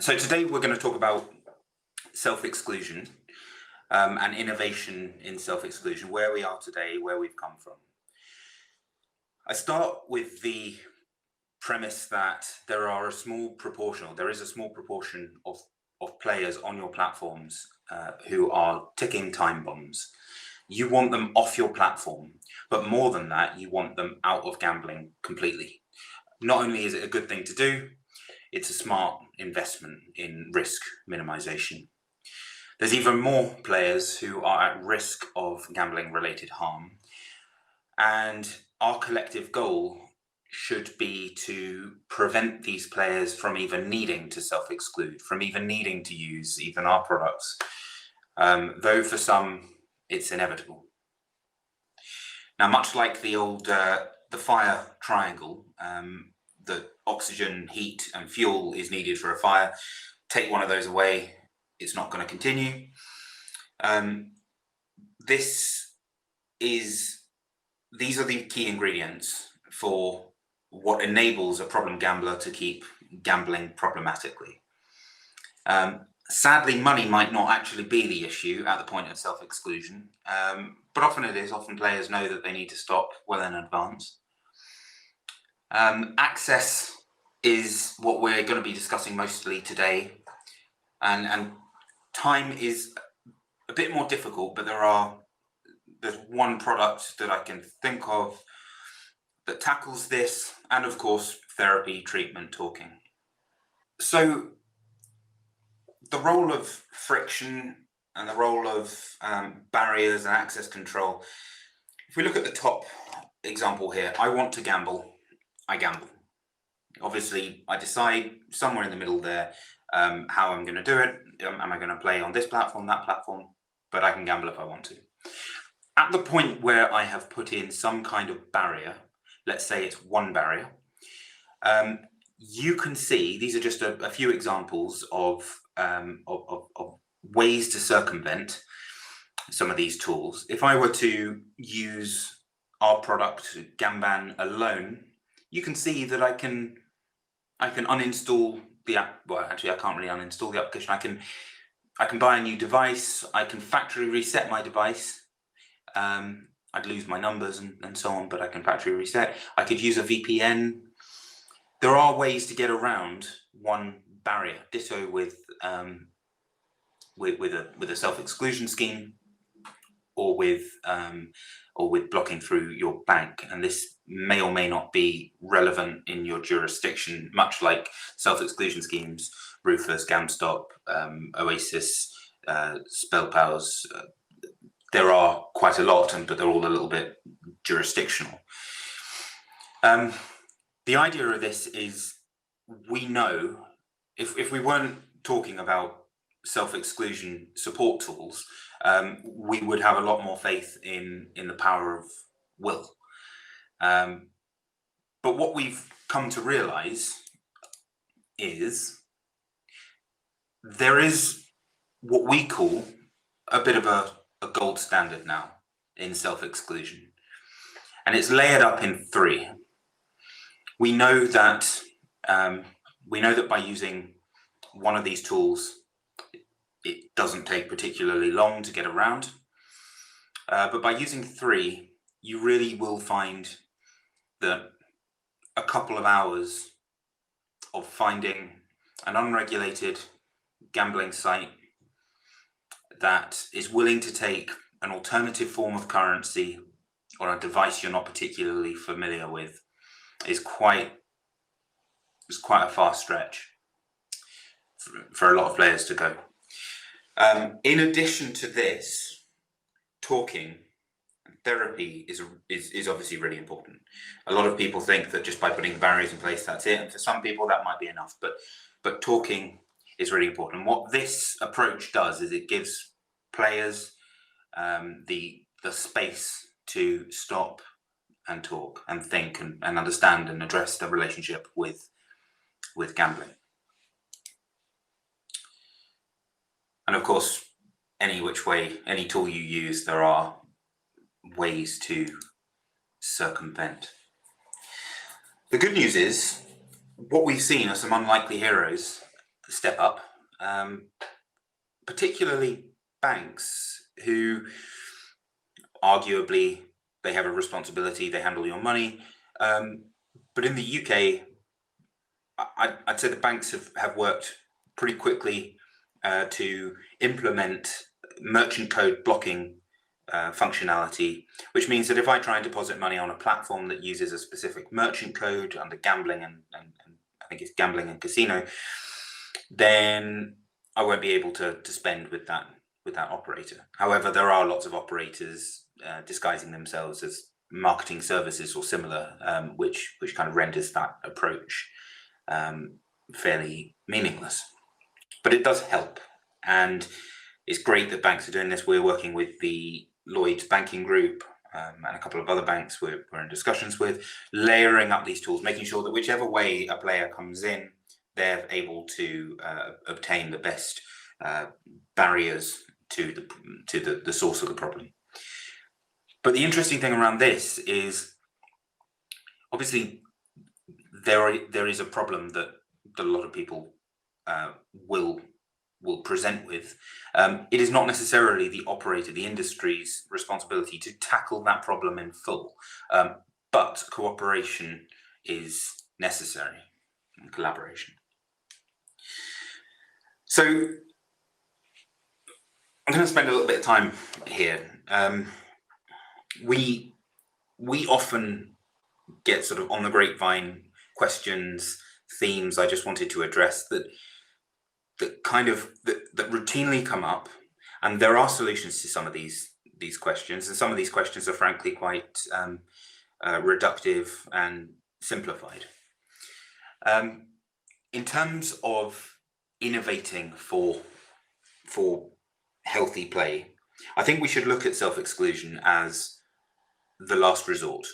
So today we're going to talk about self-exclusion and innovation in self-exclusion, where we are today, where we've come from. I start with the premise that there is a small proportion of players on your platforms who are ticking time bombs. You want them off your platform, but more than that, you want them out of gambling completely. Not only is it a good thing to do, it's a smart investment in risk minimization. There's even more players who are at risk of gambling related harm, and our collective goal should be to prevent these players from even needing to self-exclude, from even needing to use even our products, though for some it's inevitable. Now, much like the old the fire triangle, the oxygen, heat and fuel is needed for a fire. Take one of those away, it's not going to continue. These are the key ingredients for what enables a problem gambler to keep gambling problematically. Sadly, money might not actually be the issue at the point of self-exclusion, but often it is. Often players know that they need to stop well in advance. Access is what we're going to be discussing mostly today, and time is a bit more difficult, but there's one product that I can think of that tackles this, and of course therapy, treatment, talking. So the role of friction and the role of barriers and access control. If we look at the top example here, I want to gamble, I gamble. Obviously, I decide somewhere in the middle there how I'm going to do it. Am I going to play on this platform, that platform? But I can gamble if I want to. At the point where I have put in some kind of barrier, let's say it's one barrier, you can see these are just a few examples of ways to circumvent some of these tools. If I were to use our product GamBan alone, you can see that I can uninstall the app. Well, actually, I can't really uninstall the application. I can buy a new device. I can factory reset my device. I'd lose my numbers and so on, but I can factory reset. I could use a VPN. There are ways to get around one barrier. Ditto with a self-exclusion scheme, or with blocking through your bank. And this may or may not be relevant in your jurisdiction, much like self-exclusion schemes, Rufus, GamStop, Oasis, Spell Powers. There are quite a lot, but they're all a little bit jurisdictional. The idea of this is, we know if we weren't talking about self-exclusion support tools, we would have a lot more faith in the power of will. But what we've come to realize is there is what we call a bit of a gold standard now in self-exclusion, and it's layered up in three. We know that by using one of these tools, it doesn't take particularly long to get around, but by using three, you really will find that a couple of hours of finding an unregulated gambling site that is willing to take an alternative form of currency or a device you're not particularly familiar with is quite a far stretch for a lot of players to go. In addition to this, talking and therapy is obviously really important. A lot of people think that just by putting the barriers in place, that's it, and for some people that might be enough. But talking is really important. And what this approach does is it gives players the space to stop and talk and think and understand and address the relationship with gambling. And of course, any which way, any tool you use, there are ways to circumvent. The good news is, what we've seen are some unlikely heroes step up, particularly banks who arguably they have a responsibility, they handle your money. But in the UK, I'd say the banks have worked pretty quickly to implement merchant code blocking functionality, which means that if I try and deposit money on a platform that uses a specific merchant code under gambling and I think it's gambling and casino, then I won't be able to spend with that operator. However, there are lots of operators disguising themselves as marketing services or similar, which kind of renders that approach fairly meaningless. But it does help, and it's great that banks are doing this. We're working with the Lloyds Banking Group and a couple of other banks we're in discussions with, layering up these tools, making sure that whichever way a player comes in, they're able to obtain the best barriers to the source of the problem. But the interesting thing around this is, obviously, there is a problem that a lot of people will present with. It is not necessarily the operator, the industry's responsibility to tackle that problem in full, but cooperation is necessary and collaboration. So I'm going to spend a little bit of time here. We often get sort of on the grapevine questions, themes I just wanted to address that routinely come up, and there are solutions to some of these questions, and some of these questions are frankly quite reductive and simplified. In terms of innovating for healthy play, I think we should look at self-exclusion as the last resort.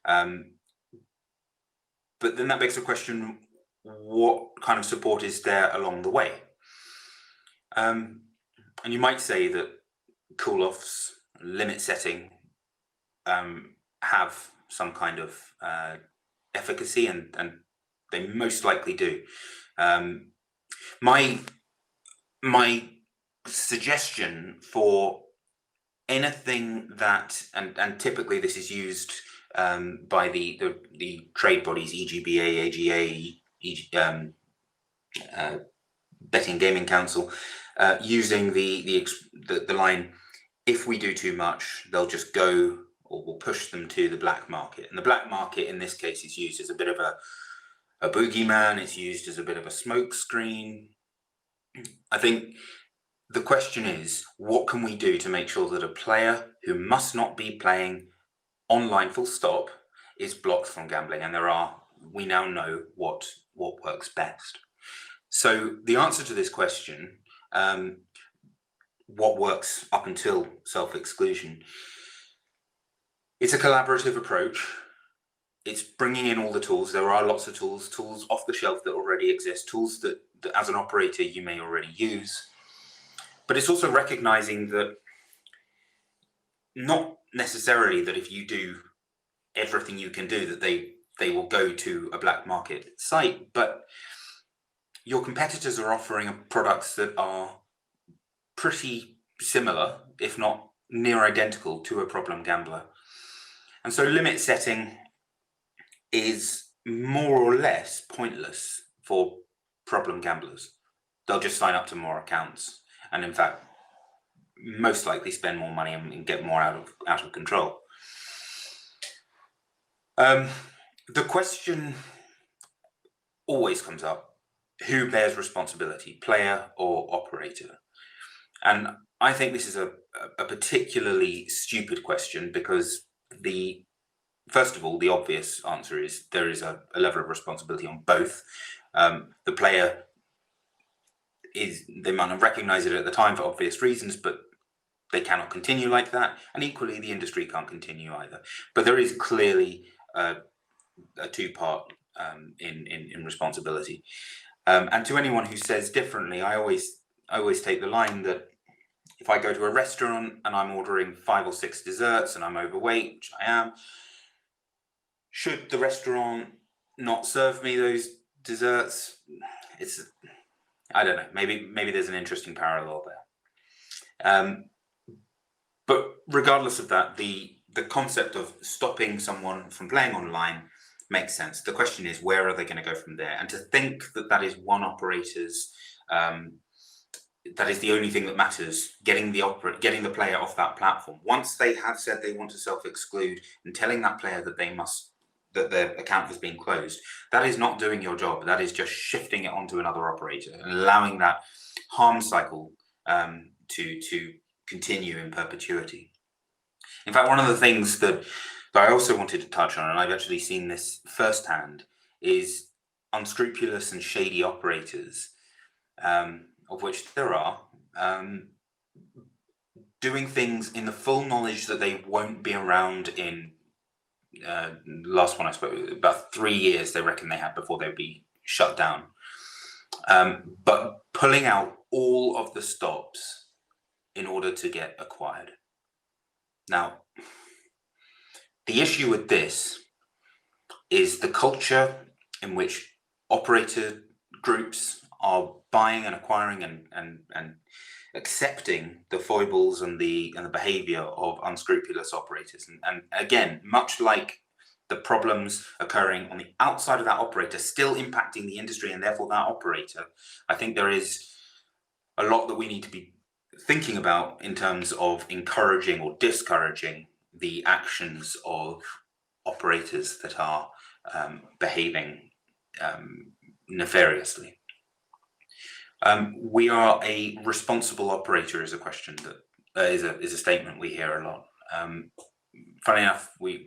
But then that begs the question, what kind of support is there along the way? And you might say that cool-offs, limit setting, have some kind of efficacy, and they most likely do. My suggestion for anything that, and typically this is used by the trade bodies, EGBA, AGA, Betting Gaming Council, using the line, if we do too much, they'll just go, or we'll push them to the black market. And the black market in this case is used as a bit of a boogeyman. It's used as a bit of a smoke screen. I think the question is, what can we do to make sure that a player who must not be playing online full stop is blocked from gambling? And we now know what works best. So the answer to this question, what works up until self-exclusion, it's a collaborative approach. It's bringing in all the tools. There are lots of tools off the shelf that already exist, tools that as an operator you may already use. But it's also recognizing that not necessarily that if you do everything you can do that they will go to a black market site, but your competitors are offering products that are pretty similar, if not near identical, to a problem gambler. And so limit setting is more or less pointless for problem gamblers. They'll just sign up to more accounts, and in fact, most likely spend more money and get more out of control. The question always comes up: who bears responsibility, player or operator? And I think this is a particularly stupid question, because first of all, the obvious answer is there is a level of responsibility on both. The player they might not recognize it at the time for obvious reasons, but they cannot continue like that. And equally, the industry can't continue either. But there is clearly a two-part in responsibility. And to anyone who says differently, I always take the line that if I go to a restaurant and I'm ordering 5 or 6 desserts and I'm overweight, which I am, should the restaurant not serve me those desserts? I don't know. Maybe there's an interesting parallel there. But regardless of that, the concept of stopping someone from playing online makes sense. The question is, where are they going to go from there? And to think that that is one operator's, that is the only thing that matters, getting the player off that platform. Once they have said they want to self-exclude and telling that player that that their account has been closed, that is not doing your job. That is just shifting it onto another operator and allowing that harm cycle to continue in perpetuity. In fact, one of the things that I also wanted to touch on, and I've actually seen this firsthand, is unscrupulous and shady operators, of which there are, doing things in the full knowledge that they won't be around in, last one I spoke, about 3 years they reckon they have before they'll be shut down. But pulling out all of the stops in order to get acquired. Now, the issue with this is the culture in which operator groups are buying and acquiring and accepting the foibles and the behavior of unscrupulous operators. And again, much like the problems occurring on the outside of that operator still impacting the industry and therefore that operator, I think there is a lot that we need to be thinking about in terms of encouraging or discouraging the actions of operators that are behaving nefariously. We are a responsible operator is a question that is a statement we hear a lot. Funny enough, we've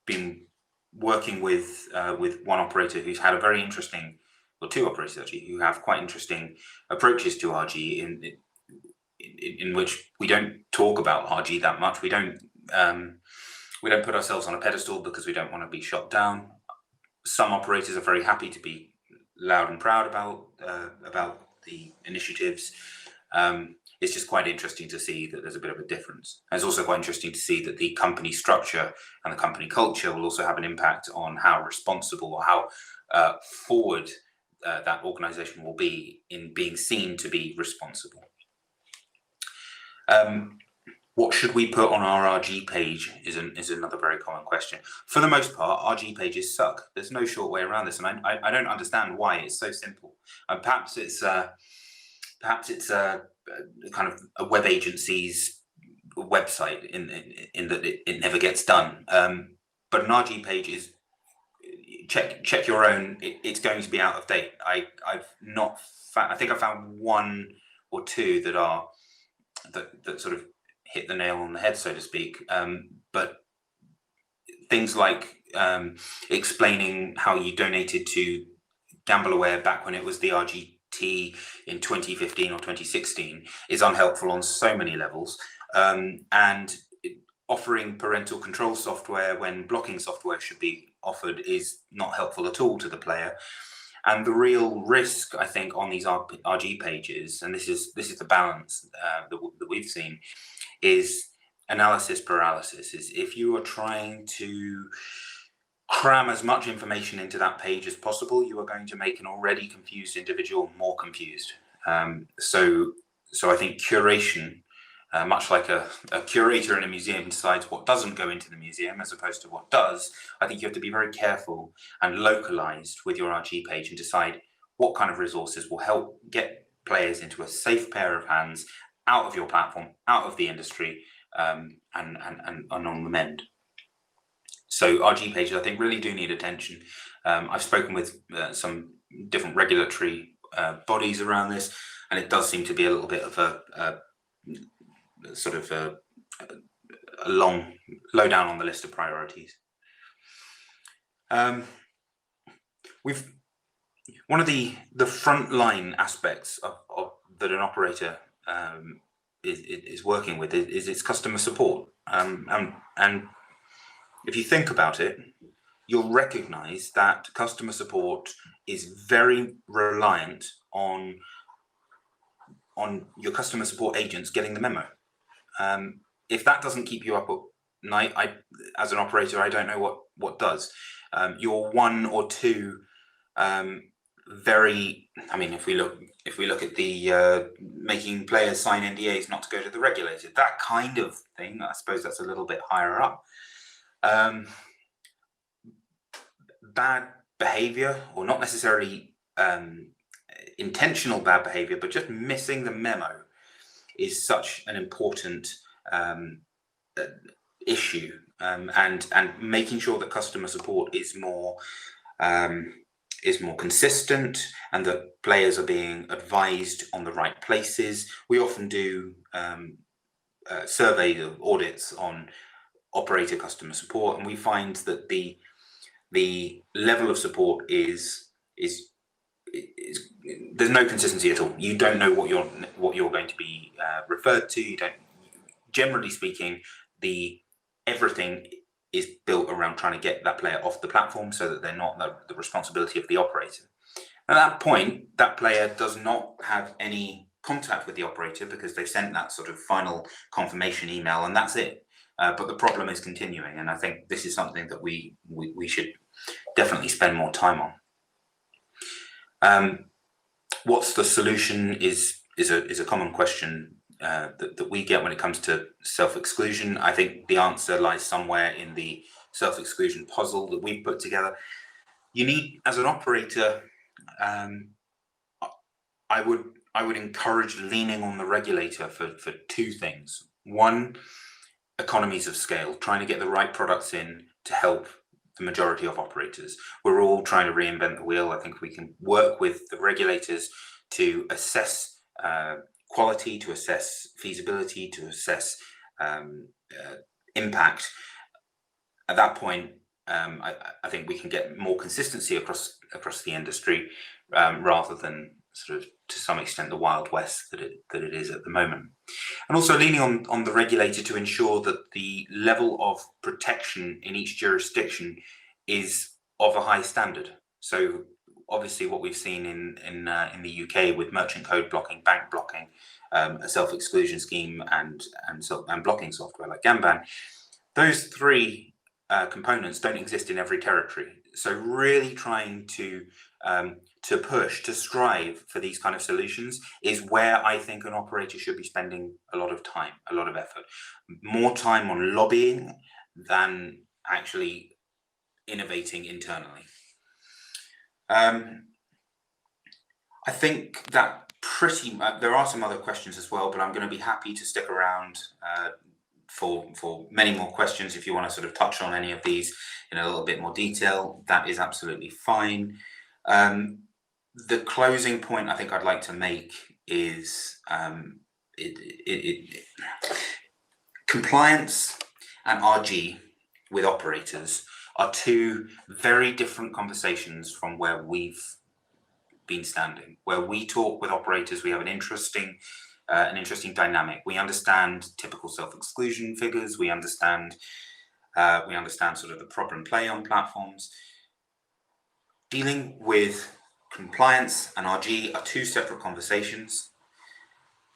been working with one operator who's had a very interesting, or two operators actually, who have quite interesting approaches to RG in which we don't talk about RG that much. We don't put ourselves on a pedestal because we don't want to be shot down. Some operators are very happy to be loud and proud about the initiatives. It's just quite interesting to see that there's a bit of a difference. And it's also quite interesting to see that the company structure and the company culture will also have an impact on how responsible or how forward that organization will be in being seen to be responsible. What should we put on our RG page is another very common question. For the most part, RG pages suck. There's no short way around this, and I don't understand why. It's so simple. Perhaps it's a kind of a web agency's website in that it never gets done. But an RG page is check your own. It's going to be out of date. I think I found one or two that sort of hit the nail on the head, so to speak. But things like explaining how you donated to GamBan back when it was the RGT in 2015 or 2016 is unhelpful on so many levels. And offering parental control software when blocking software should be offered is not helpful at all to the player. And the real risk, I think, on these RG pages, and this is the balance that we've seen, is analysis paralysis. Is if you are trying to cram as much information into that page as possible, you are going to make an already confused individual more confused. So I think curation, much like a curator in a museum decides what doesn't go into the museum as opposed to what does, I think you have to be very careful and localized with your RG page and decide what kind of resources will help get players into a safe pair of hands, out of your platform, out of the industry, and on the mend. So RG pages, I think, really do need attention. I've spoken with some different regulatory bodies around this, and it does seem to be a little bit of a sort of a low down on the list of priorities. One of the frontline aspects of that an operator is working with is its customer support, and if you think about it, you'll recognize that customer support is very reliant on your customer support agents getting the memo. If that doesn't keep you up at night, as an operator, I don't know what does. Your one or two very, I mean, if we look at the making players sign NDAs not to go to the regulator, that kind of thing, I suppose that's a little bit higher up. Bad behavior, or not necessarily intentional bad behavior, but just missing the memo is such an important issue, and making sure that customer support is more consistent, and that players are being advised on the right places. We often do survey audits on operator customer support, and we find that the level of support is there's no consistency at all. You don't know what you're going to be referred to. You don't. Generally speaking, everything is built around trying to get that player off the platform, so that they're not the responsibility of the operator. At that point, that player does not have any contact with the operator, because they've sent that sort of final confirmation email, and that's it. But the problem is continuing, and I think this is something that we should definitely spend more time on. What's the solution is a common question that we get when it comes to self-exclusion. I think the answer lies somewhere in the self-exclusion puzzle that we've put together. You need, as an operator, I would encourage leaning on the regulator for two things. One, economies of scale, trying to get the right products in to help the majority of operators. We're all trying to reinvent the wheel. I think we can work with the regulators to assess quality, to assess feasibility, to assess impact. At that point, I think we can get more consistency across the industry, rather than sort of, to some extent, the Wild West that it is at the moment. And also leaning on the regulator to ensure that the level of protection in each jurisdiction is of a high standard. So obviously what we've seen in the UK with merchant code blocking, bank blocking, a self-exclusion scheme, and blocking software like GamBan, those three components don't exist in every territory. So really trying to push, to strive for these kind of solutions is where I think an operator should be spending a lot of time, a lot of effort, more time on lobbying than actually innovating internally. I think that pretty much, there are some other questions as well, but I'm going to be happy to stick around for many more questions. If you want to sort of touch on any of these in a little bit more detail, that is absolutely fine. The closing point I think I'd like to make is compliance and RG with operators are two very different conversations from where we've been standing. Where we talk with operators, we have an interesting dynamic. We understand typical self-exclusion figures. We understand sort of the problem play on platforms. Dealing with compliance and RG are two separate conversations.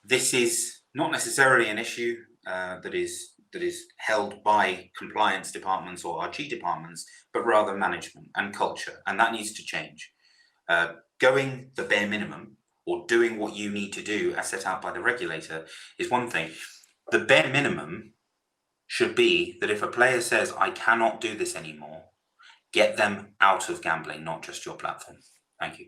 This is not necessarily an issue that is held by compliance departments or RG departments, but rather management and culture, and that needs to change. Going the bare minimum, or doing what you need to do as set out by the regulator, is one thing. The bare minimum should be that if a player says, I cannot do this anymore, get them out of gambling, not just your platform. Thank you.